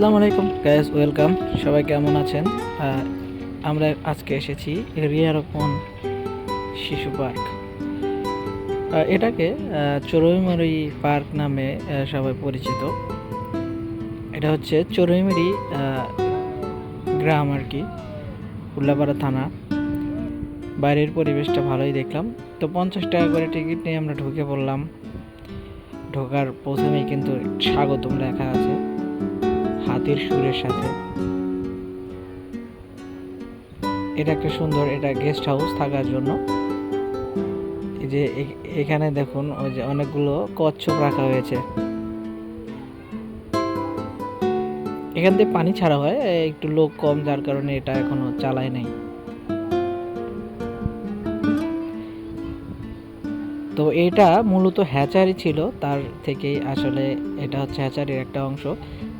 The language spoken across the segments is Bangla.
আসসালামু আলাইকুম গাইস, ওয়েলকাম। সবাই কেমন আছেন? আমরা আজকে এসেছি রিয়া রোপণ শিশু পার্ক। এটাকে চড়ুইমারি পার্ক নামে সবাই পরিচিত। এটা হচ্ছে চড়ুইমারি গ্রাম আর কি, উল্লাপাড়া থানা। বাইরের পরিবেশটা ভালোই দেখলাম। তো 50 টাকা করে টিকিট নিয়ে আমরা ঢুকে পড়লাম। ঢোকার প্রথমেই কিন্তু স্বাগতম লেখা আছে হাতির সুরের সাথে। এটা একটা সুন্দর, এটা গেস্ট হাউস থাকার জন্য। এই যে এখানে দেখুন, ওই যে অনেকগুলো কচ্ছপ রাখা হয়েছে। এখান থেকে পানি ছাড়া হয়, একটু লোক কম যার কারণে এটা এখনো চালায় নাই। তো এটা মূলত হ্যাচারি ছিল, তার থেকেই আসলে এটা হচ্ছে হ্যাচারির একটা অংশ।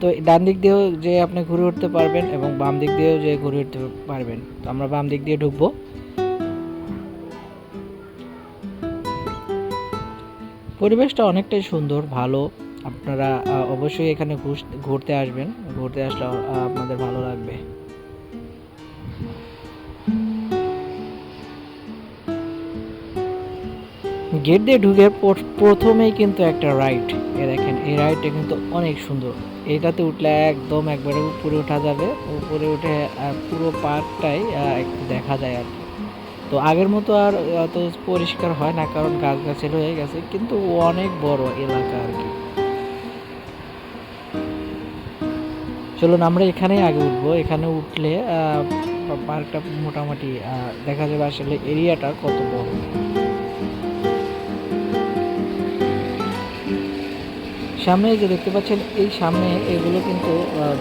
তো ডান দিক দিয়েও যে আপনি ঘুরে উঠতে পারবেন এবং বাম দিক দিয়েও যে ঘুরে উঠতে পারবেন। তো আমরা বাম দিক দিয়ে ঢুকবো। পরিবেশটা অনেকটাই সুন্দর, ভালো। আপনারা অবশ্যই এখানে ঘুরতে আসবেন। ঘুরতে আসলে আপনাদের ভালো লাগবে। গেট দিয়ে ঢুকে প্রথমেই কিন্তু একটা রাইড, দেখেন এই রাইডটা কিন্তু অনেক সুন্দর। এটাতে উঠলে একদম একবারে উপরে ওঠা যাবে। উপরে উঠে পুরো পার্কটাই একটু দেখা যায় আর কি। তো আগের মতো আর অত পরিষ্কার হয় না, কারণ গাছগাছালি হয়ে গেছে, কিন্তু অনেক বড় এলাকা আর কি। চলুন আমরা এখানেই আগে উঠবো। এখানে উঠলে পার্কটা মোটামুটি দেখা যাবে আসলে এরিয়াটা কত বড়। সামনে যে দেখতে পাচ্ছেন, এই সামনে এগুলো কিন্তু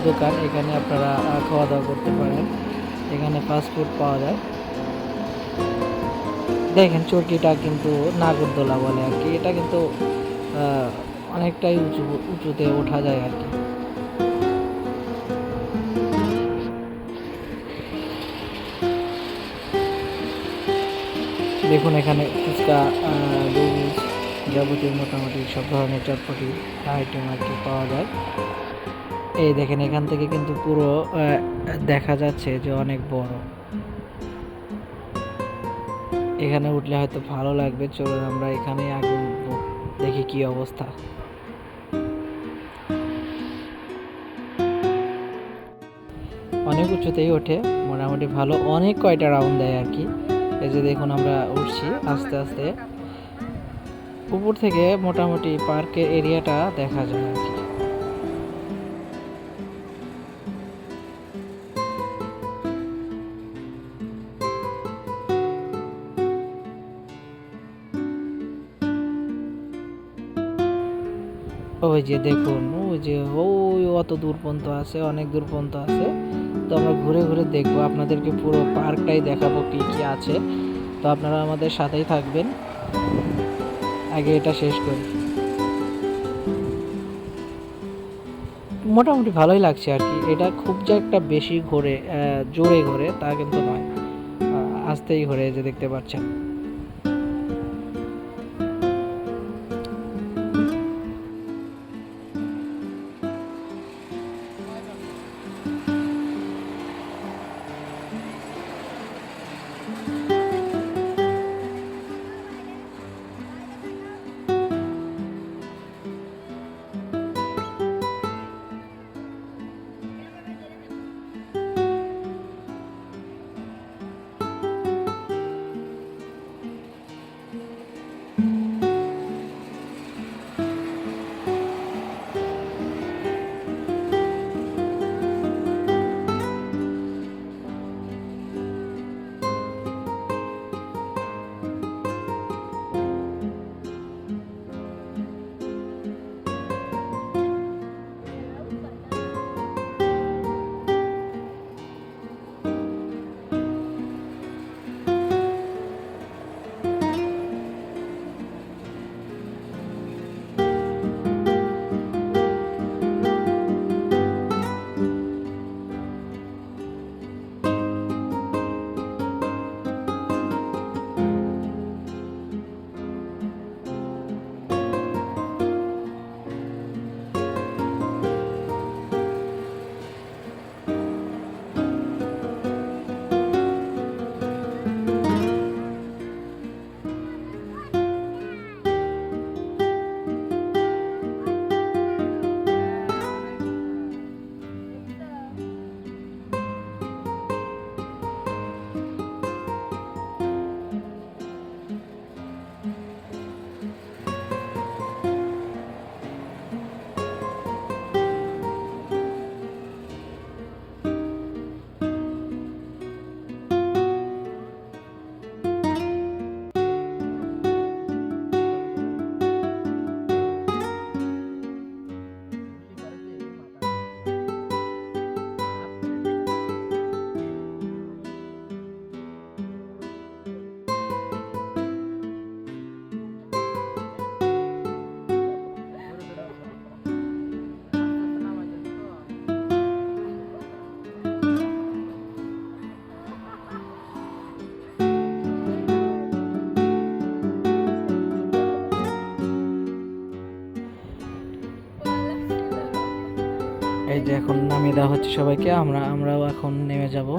দোকান। এখানে আপনারা খাওয়া দাওয়া করতে পারেন। এখানে ফাস্ট ফুড পাওয়া যায়। দেখেন চরকিটা কিন্তু নাগরদোলা বলে আর কি। এটা কিন্তু অনেকটাই উঁচুতে ওঠা যায় আর কি। দেখুন এখানে ফুচকা, লুজ, যাবতীয় মোটামুটি সব ধরনের চটপটি আইটেম আর কি পাওয়া যায়। এই দেখেন এখান থেকে কিন্তু পুরো দেখা যাচ্ছে যে অনেক বড়। এখানে উঠলে হয়তো ভালো লাগবে। চলুন আমরা এখানে আগে উঠবো, দেখি কি অবস্থা। অনেক উঁচুতেই ওঠে, মোটামুটি ভালো, অনেক কয়টা রাউন্ড দেয় আর কি। এই যে দেখুন আমরা উঠছি আস্তে আস্তে। উপর থেকে মোটামুটি পার্কের এরিয়াটা দেখা যায় আর কি। ওই যে দেখুন, ওই যে ওই অত দূর পর্যন্ত আছে, অনেক দূর পর্যন্ত আছে। তো আমরা ঘুরে ঘুরে দেখবো, আপনাদেরকে পুরো পার্কটাই দেখাবো কি কি আছে। তো আপনারা আমাদের সাথেই থাকবেন। আগে এটা শেষ করি। মোটামুটি ভালোই লাগছে আর কি। এটা খুব যে একটা বেশি ঘোরে, জোরে ঘোরে তা কিন্তু নয়, আস্তেই ঘোরে, যে দেখতে পাচ্ছেন। এই যে এখন নামিয়ে দেওয়া হচ্ছে সবাইকে, আমরাও এখন নেমে যাব।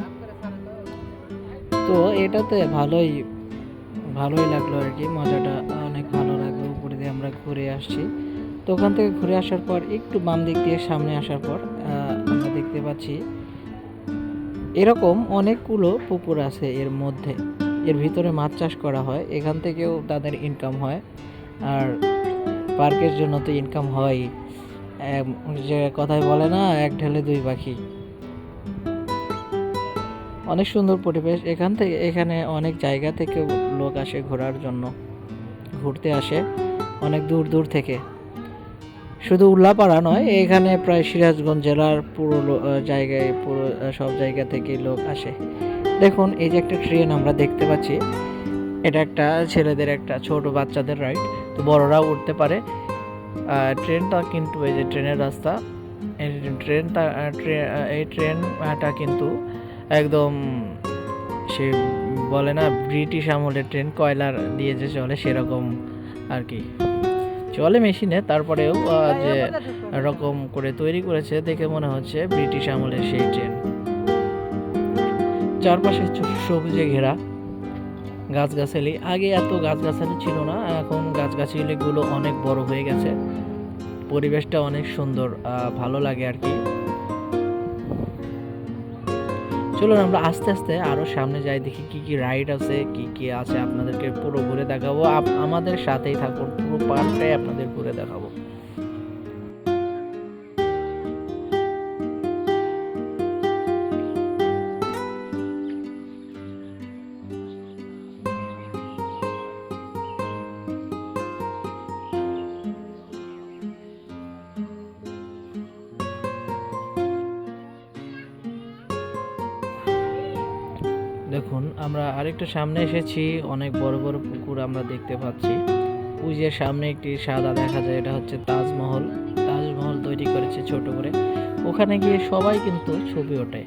তো এটাতে ভালোই ভালোই লাগলো আর কি, মজাটা অনেক ভালো লাগলো। উপরে দিয়ে আমরা ঘুরে আসছি। তো ওখান থেকে ঘুরে আসার পর একটু বাম দিক দিয়ে সামনে আসার পর আমরা দেখতে পাচ্ছি এরকম অনেকগুলো পুকুর আছে। এর ভিতরে মাছ চাষ করা হয়, এখান থেকেও তাদের ইনকাম হয়। আর পার্কের জন্য তো ইনকাম হয়, যে কথায় বলে না, এক ঢেলে দুই পাখি। অনেক সুন্দর পরিবেশ এখানে অনেক জায়গা থেকে লোক আসে ঘোরার জন্য, ঘুরতে আসে অনেক দূর দূর থেকে। শুধু উল্লাপাড়া নয়, এখানে প্রায় সিরাজগঞ্জ জেলার পুরো সব জায়গা থেকে লোক আসে। দেখুন এই যে একটা ট্রেন আমরা দেখতে পাচ্ছি, এটা একটা ছেলেদের, একটা ছোট বাচ্চাদের রাইড, তো বড়রাও উঠতে পারে। ট্রেনটা কিন্তু এই যে ট্রেনের রাস্তা, এই ট্রেনটা কিন্তু একদম সে বলে না ব্রিটিশ আমলের ট্রেন, কয়লার দিয়ে যে চলে সেরকম আর কি, চলে মেশিনে, তারপরেও যে রকম করে তৈরি করেছে দেখে মনে হচ্ছে ব্রিটিশ আমলের সেই ট্রেন। চারপাশে সবুজে ঘেরা গাছগাছালি, আগে এত গাছগাছালি ছিল না, এখন গাছগাছালিগুলো অনেক বড় হয়ে গেছে, পরিবেশটা অনেক সুন্দর, ভালো লাগে আর কি। চলুন আমরা আস্তে আস্তে আরো সামনে যাই, দেখি কি কি রাইড আছে, কি কি আছে, আপনাদেরকে পুরো ঘুরে দেখাবো। আমাদের সাথেই থাকুন, পুরো পার্কটাই আপনাদের ঘুরে দেখাবো। দেখুন আমরা আরেকটু সামনে এসেছি, অনেক বড় বড় পুকুর আমরা দেখতে পাচ্ছি। ওই যে সামনে একটি সাদা দেখা যায়, এটা হচ্ছে তাজমহল। তাজমহল তৈরি করেছে ছোট করে, ওখানে গিয়ে সবাই কিন্তু ছবি ওঠে।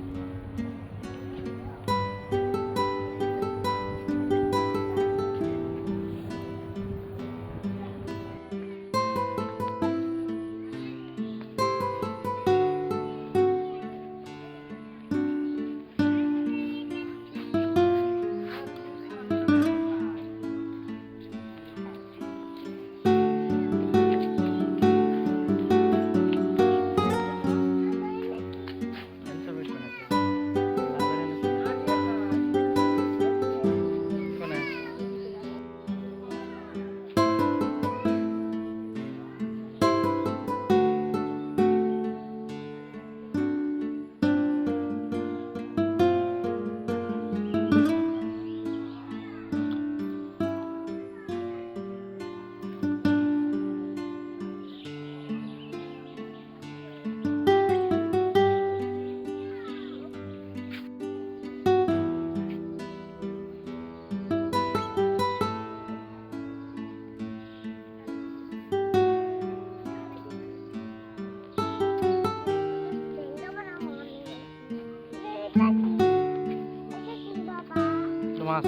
মাছ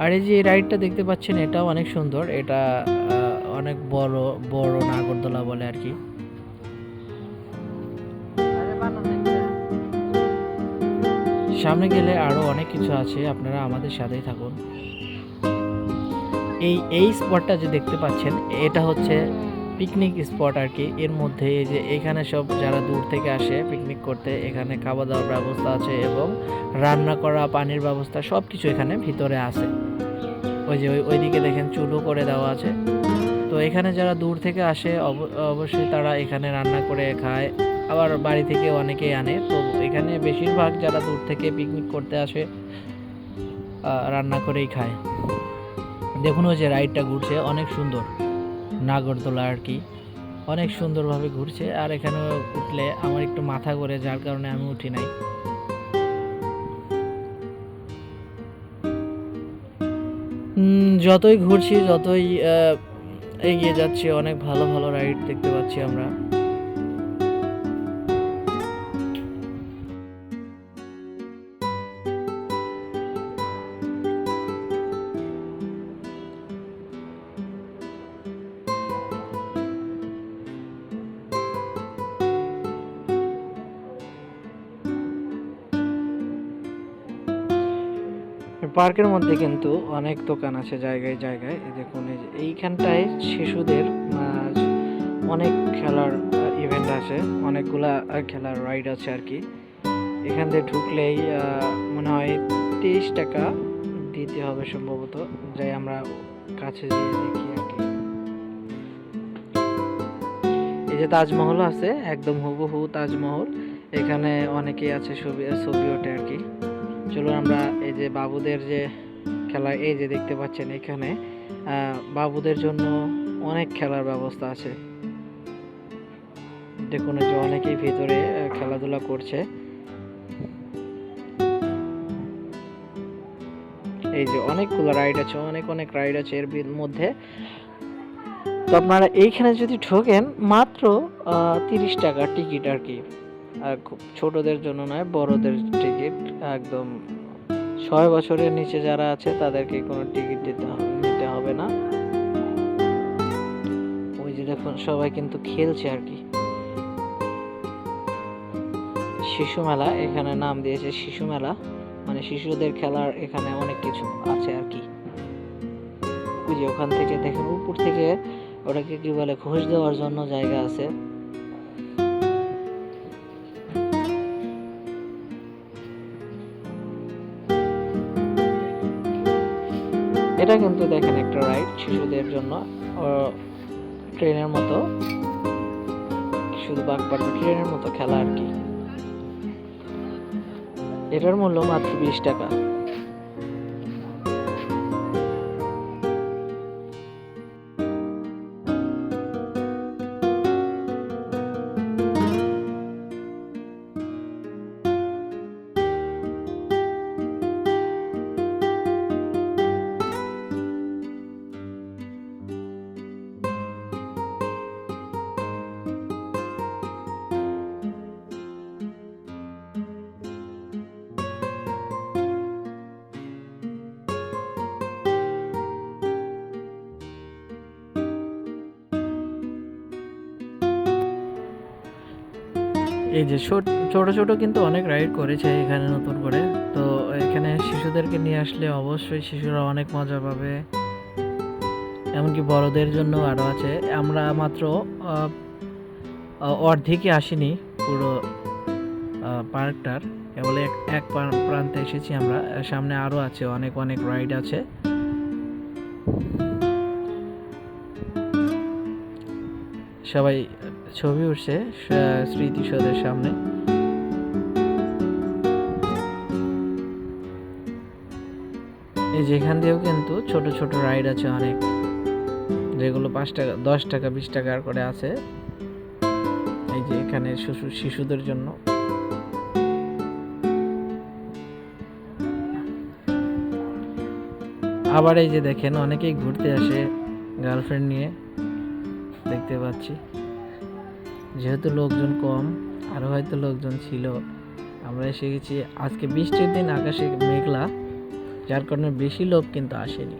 আর এই যে রাইডটা দেখতে পাচ্ছেন, এটাও অনেক সুন্দর, এটা অনেক বড় বড় নাগরদোলা বলে আর কি। সামনে গেলে আরো অনেক কিছু আছে, আপনারা আমাদের সাথেই থাকুন। এই স্পটটা যে দেখতে পাচ্ছেন, এটা হচ্ছে পিকনিক স্পট আর কি। এর মধ্যে এই যে এখানে সব যারা দূর থেকে আসে পিকনিক করতে, এখানে খাওয়া দাওয়ার ব্যবস্থা আছে এবং রান্না করা, পানির ব্যবস্থা সব কিছু এখানে ভিতরে আছে। ওই যে ওইদিকে দেখেন চুলো করে দেওয়া আছে। তো এখানে যারা দূর থেকে আসে অবশ্যই তারা এখানে রান্না করে খায়, আবার বাড়ি থেকে অনেকেই আনে। তো এখানে বেশিরভাগ যারা দূর থেকে পিকনিক করতে আসে রান্না করেই খায়। দেখুন ওই যে রাইডটা ঘুরছে, অনেক সুন্দর, নাগরদোলা আর কি, অনেক সুন্দরভাবে ঘুরছে। আর এখানে উঠলে আমার একটু মাথা ঘোরে, যার কারণে আমি উঠি নাই। যতই ঘুরছি, যতই এগিয়ে যাচ্ছি, অনেক ভালো ভালো রাইড দেখতে পাচ্ছি আমরা। পার্কের মধ্যে কিন্তু অনেক দোকান আছে জায়গায় জায়গায়। এই দেখুন, এই যে এইখানটায় শিশুদের অনেক খেলার ইভেন্ট আছে, অনেকগুলা খেলার রাইড আছে আর কি। এখান থেকে ঢুকলেই মনে হয় 23 টাকা দিতে হবে সম্ভবত। যাই আমরা কাছে গিয়ে দেখি আর কি। এই যে তাজমহল আছে, একদম হুবহু তাজমহল। এখানে অনেকেই আছে, ছবি ওঠে আর কি। চলুন আমরা এই যে বাবুদের যে খেলা, এই যে দেখতে পাচ্ছেন এখানে বাবুদের জন্য অনেক খেলার ব্যবস্থা আছে। দেখুন যে অনেকেই ভিতরে খেলাধুলা করছে। এই যে অনেকগুলো রাইড আছে, অনেক রাইড আছে এর মধ্যে। তো আপনারা এইখানে যদি ঢোকেন মাত্র 30 টাকা টিকিট আর কি। খুব ছোটদের জন্য নয়, বড়দের টিকিট একদম। 6 বছরের নিচে যারা আছে তাদেরকে কোনো টিকিট নিতে হবে না। ওই যে দেখুন সবাই কিন্তু খেলছে আর কি। শিশু মেলা, এখানে নাম দিয়েছে শিশু মেলা, মানে শিশুদের খেলার এখানে অনেক কিছু আছে আর কি। ওই যে ওখান থেকে দেখেন উপর থেকে ওটাকে কি বলে, ঘুষ দেওয়ার জন্য জায়গা আছে। এটা কিন্তু দেখেন একটা রাইড শিশুদের জন্য, ট্রেনের মতো, শুধু বাগবাগ ট্রেনের মতো খেলা আর কি। এটার মূল্য মাত্র 20 টাকা। এই যে ছোট ছোট কিন্তু অনেক রাইড করেছে এখানে নতুন করে। তো এখানে শিশুদেরকে নিয়ে আসলে অবশ্যই শিশুরা অনেক মজা পাবে, এমনকি বড়দের জন্য আরও আছে। আমরা মাত্র অর্ধেকই আসিনি পুরো পার্কটার, কেবল এক প্রান্তে এসেছি আমরা। সামনে আরও আছে, অনেক রাইড আছে। সবাই ছবি উঠছে স্মৃতিসৌধের সামনে। এই যেখান দিয়েও কিন্তু ছোট রাইড আছে অনেক, যেগুলো 5 টাকা 10 টাকা 20 টাকার করে আছে। এই যে এখানে শিশুদের জন্য। আবার এই যে দেখেন অনেকেই ঘুরতে আসে গার্লফ্রেন্ড নিয়ে, দেখতে পাচ্ছি। যেহেতু লোকজন কম, আরও হয়তো লোকজন ছিল, আমরা এসে গেছি। আজকে বৃষ্টির দিন, আকাশে মেঘলা, যার কারণে বেশি লোক কিন্তু আসেনি।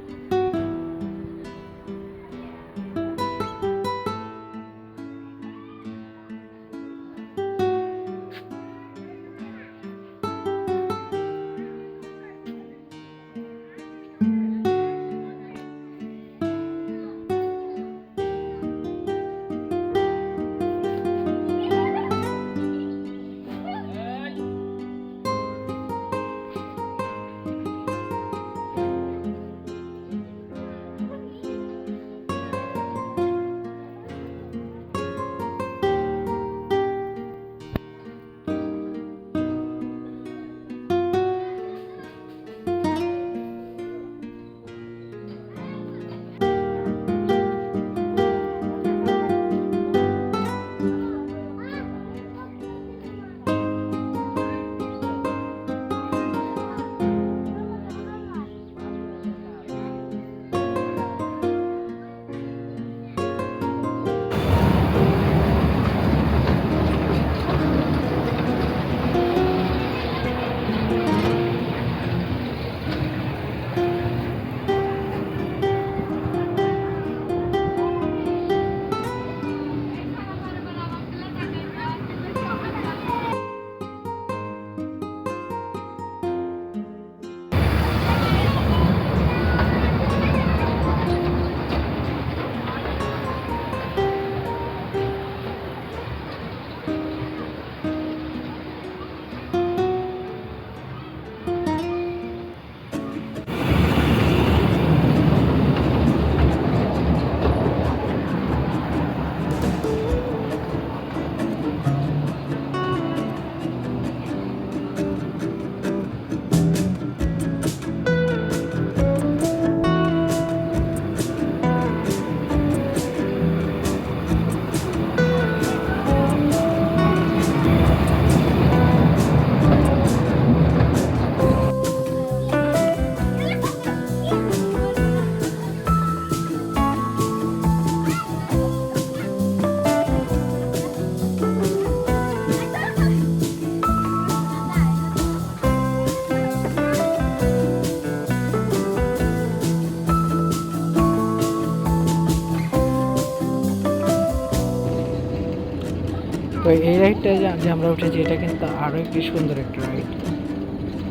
তো এই রাইডটা যে আমরা উঠেছি এটা কিন্তু আরও একটি সুন্দর একটা রাইড।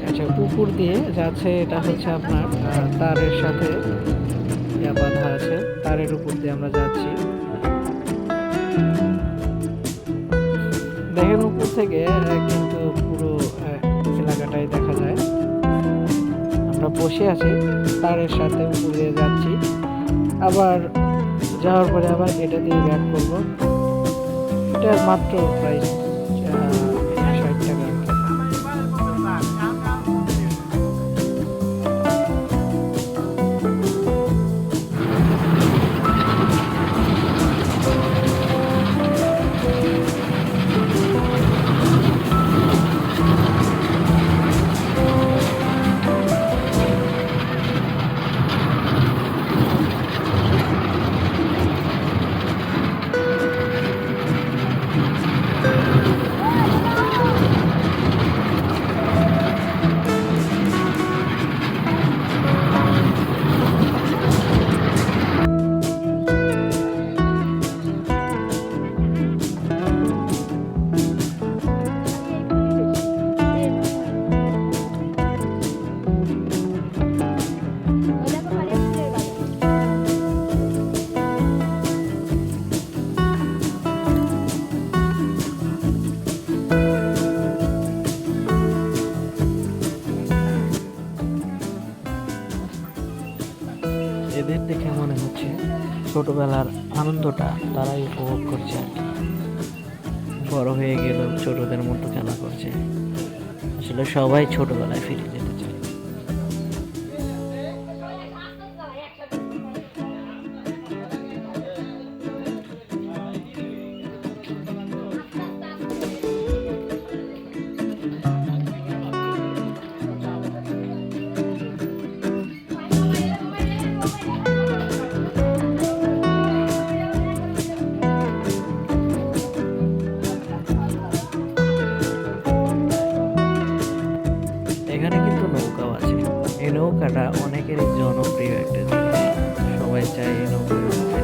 আচ্ছা, উপর দিয়ে যাচ্ছে, এটা হচ্ছে আপনার তারের সাথে বাঁধা আছে, তারের উপর দিয়ে আমরা যাচ্ছি। দেখেন উপর থেকে কিন্তু পুরো এলাকাটাই দেখা যায়। আমরা বসে আছি, তারের সাথে উপর দিয়ে যাচ্ছি, আবার যাওয়ার পরে আবার এটা দিয়ে ব্যাক করব। এটা মাত্র প্রাইস 60 টাকা। এদের দেখে মনে হচ্ছে ছোটবেলার আনন্দটা তারাই উপভোগ করছে আর কি। বড় হয়ে গেলেও ছোটদের মতো খেলা করছে। আসলে সবাই ছোটবেলায় ফিরে যেতে চায়। এখানে কিন্তু নৌকাও আছে। এই নৌকাটা অনেকেরই জনপ্রিয় একটা জিনিস, সবাই চায় এই নৌকায় উঠতে।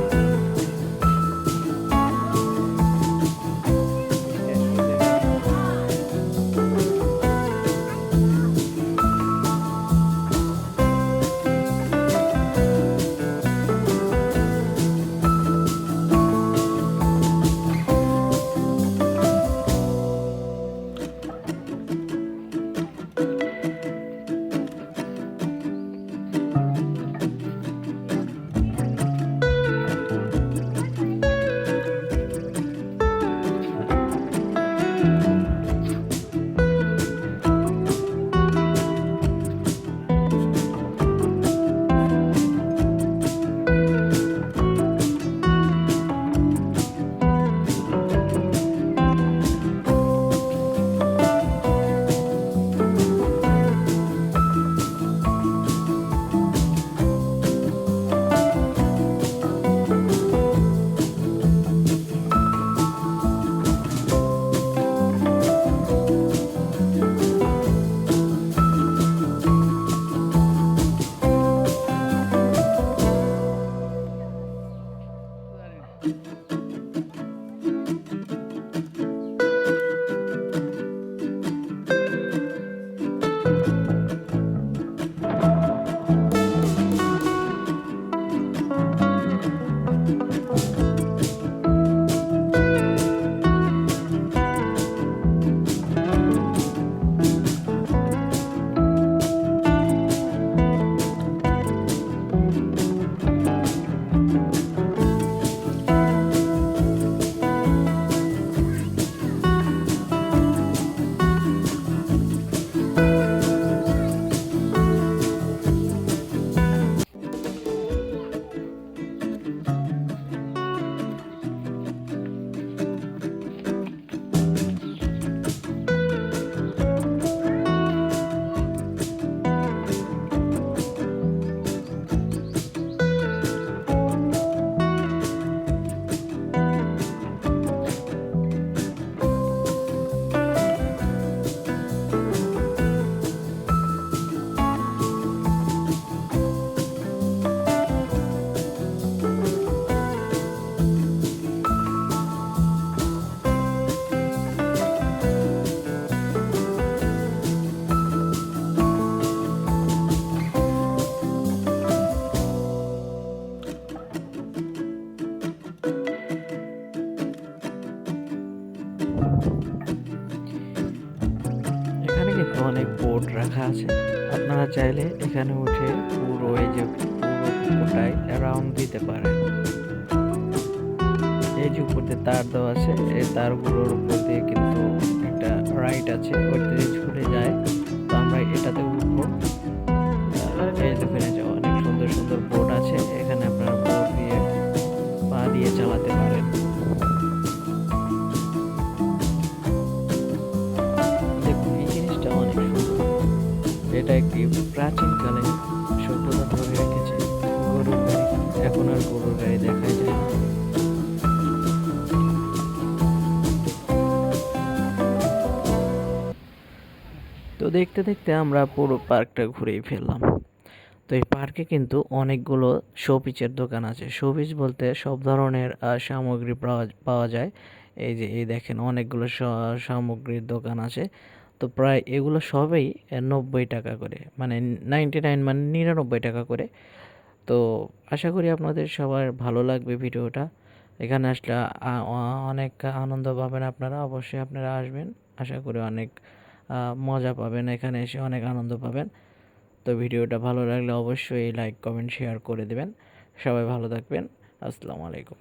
অনেক বোট রাখা আছে। আপনারা চাইলে এখানে উঠে পুরো এই যে পুরোটাই রাউন্ড দিতে পারেন। এই যে উপর দিয়ে তার দেওয়া আছে, এই তারগুলোর উপর দিয়ে কিন্তু একটা রাইড আছে, ওইটা দিয়ে ঝুলে যায়। তো আমরা এটাতে উঠবো। এই দেখেন, এই যে অনেক সুন্দর সুন্দর বোট আছে, এখানে আপনারা বোট দিয়ে পা দিয়ে চালাতে পারেন। দেখুন, এই জিনিসটা অনেক সুন্দর। এটা একটি প্রাচীনকালে সভ্যতা ধরে রেখেছে গরুর গাড়ি। এখন আর গরুর গাড়ি দেখাই যায় না। তো দেখতে দেখতে আমরা পুরো পার্কটা ঘুরেই ফেললাম। তো এই পার্কে কিন্তু অনেকগুলো শোপিসের দোকান আছে। শোপিস বলতে সব ধরনের সামগ্রী পাওয়া যায়। এই যে এই দেখেন, অনেকগুলো সামগ্রীর দোকান আছে। তো প্রায় এগুলো সবই 90 টাকা করে, মানে 99, মানে 99 টাকা করে। তো আশা করি আপনাদের সবার ভালো লাগবে ভিডিওটা। এখানে আসলে অনেক আনন্দ পাবেন আপনারা। অবশ্যই আপনারা আসবেন। আশা করি অনেক মজা পাবেন, এখানে এসে অনেক আনন্দ পাবেন। তো ভিডিওটা ভালো লাগলে অবশ্যই লাইক, কমেন্ট, শেয়ার করে দেবেন। সবাই ভালো থাকবেন। আসসালামু আলাইকুম।